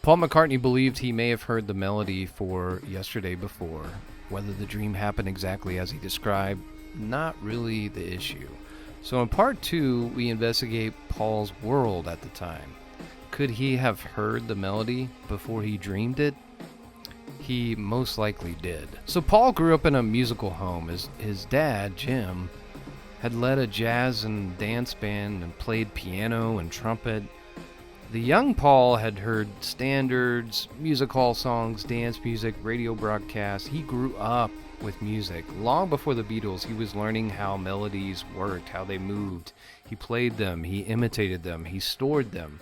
Paul McCartney believed he may have heard the melody for Yesterday Before. Whether the dream happened exactly as he described, not really the issue. So in part 2, we investigate Paul's world at the time. Could he have heard the melody before he dreamed it? He most likely did. So Paul grew up in a musical home. His dad, Jim, had led a jazz and dance band and played piano and trumpet. The young Paul had heard standards, music hall songs, dance music, radio broadcasts. He grew up with music. Long before the Beatles, he was learning how melodies worked, how they moved. He played them, he imitated them, he stored them.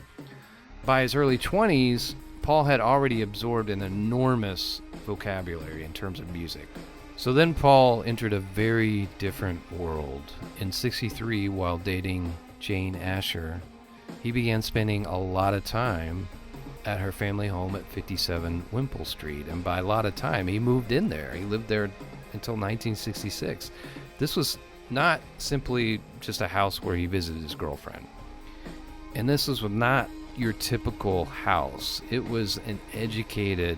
By his early 20s, Paul had already absorbed an enormous vocabulary in terms of music. So then Paul entered a very different world. In '63, while dating Jane Asher, he began spending a lot of time at her family home at 57 Wimpole Street. And by a lot of time, he moved in there. He lived there until 1966. This was not simply just a house where he visited his girlfriend. And this was not your typical house. It was an educated,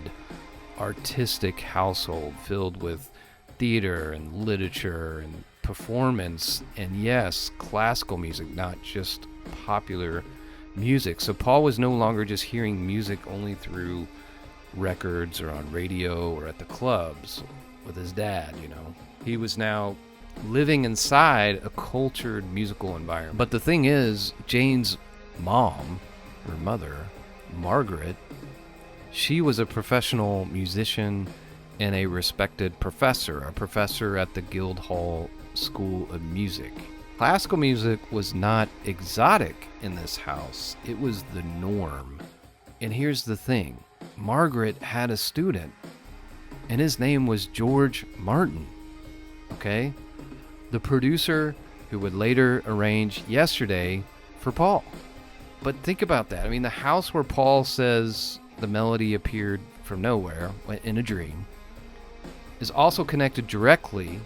artistic household filled with theater and literature and performance, and yes, classical music, not just popular music. So Paul was no longer just hearing music only through records or on radio or at the clubs with his dad, He was now living inside a cultured musical environment. But the thing is, Jane's mom, her mother, Margaret, she was a professional musician and a respected professor, a professor at the Guildhall School of Music. Classical music was not exotic in this house. It was the norm. And here's the thing. Margaret had a student, and his name was George Martin, okay? The producer who would later arrange Yesterday for Paul. But think about that. I mean, the house where Paul says the melody appeared from nowhere in a dream is also connected directly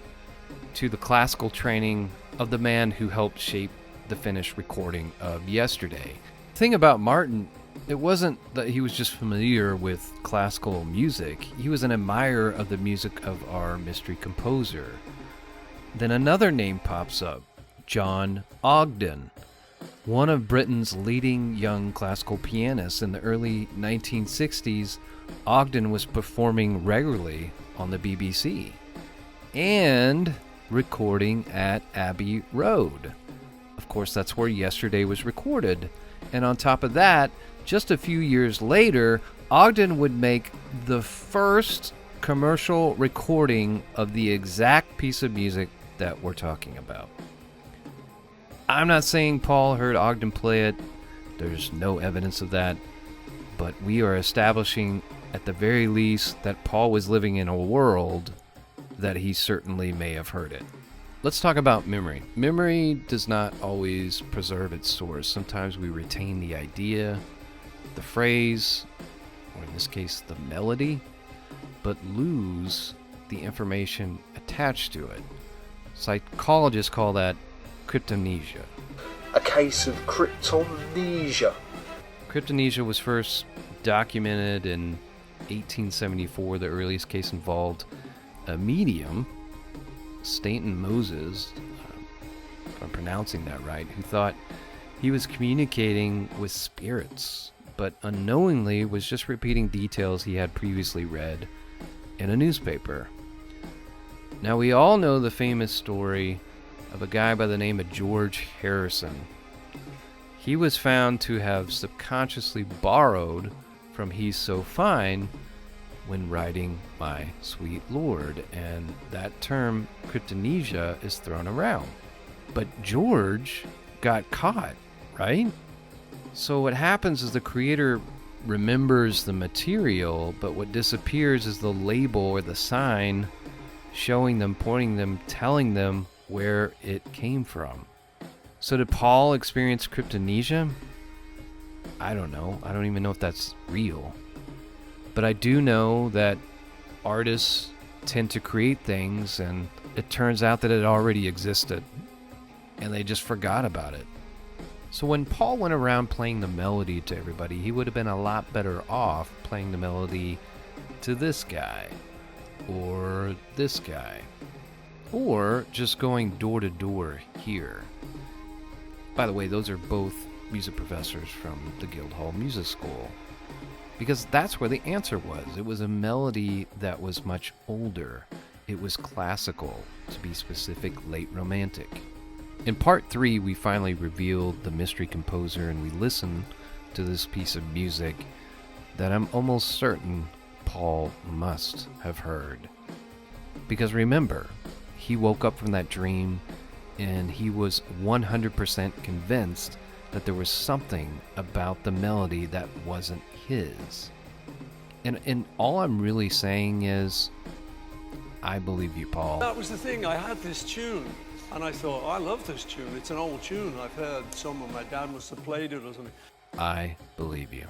to the classical training of the man who helped shape the finished recording of Yesterday. The thing about Martin, it wasn't that he was just familiar with classical music. He was an admirer of the music of our mystery composer. Then another name pops up, John Ogden, one of Britain's leading young classical pianists. In the early 1960s, Ogden was performing regularly on the BBC and recording at Abbey Road. Of course, that's where Yesterday was recorded. And on top of that, just a few years later, Ogden would make the first commercial recording of the exact piece of music that we're talking about. I'm not saying Paul heard Ogden play it. There's no evidence of that. But we are establishing, at the very least, that Paul was living in a world that he certainly may have heard it. Let's talk about memory. Memory does not always preserve its source. Sometimes we retain the idea, the phrase, or in this case, the melody, but lose the information attached to it. Psychologists call that cryptomnesia. A case of cryptomnesia. Cryptomnesia was first documented in 1874. The earliest case involved a medium, Stanton Moses, if I'm pronouncing that right, who thought he was communicating with spirits, but unknowingly was just repeating details he had previously read in a newspaper. Now, we all know the famous story of a guy by the name of George Harrison. He was found to have subconsciously borrowed from He's So Fine when writing My Sweet Lord, and that term cryptomnesia is thrown around. But George got caught, right? So what happens is the creator remembers the material, but what disappears is the label or the sign showing them, pointing them, telling them where it came from. So did Paul experience cryptomnesia? I don't know. I don't even know if that's real. But I do know that artists tend to create things, and it turns out that it already existed, and they just forgot about it. So when Paul went around playing the melody to everybody, he would have been a lot better off playing the melody to this guy, or this guy, or just going door to door here. By the way, those are both music professors from the Guildhall Music School, because that's where the answer was. It was a melody that was much older. It was classical, to be specific, late Romantic. In part 3, we finally revealed the mystery composer, and we listened to this piece of music that I'm almost certain Paul must have heard. Because remember, he woke up from that dream and he was 100% convinced that there was something about the melody that wasn't his. And all I'm really saying is, I believe you, Paul. That was the thing. I had this tune, and I thought, I love this tune. It's an old tune. I've heard some, of my dad must have played it or something. I believe you.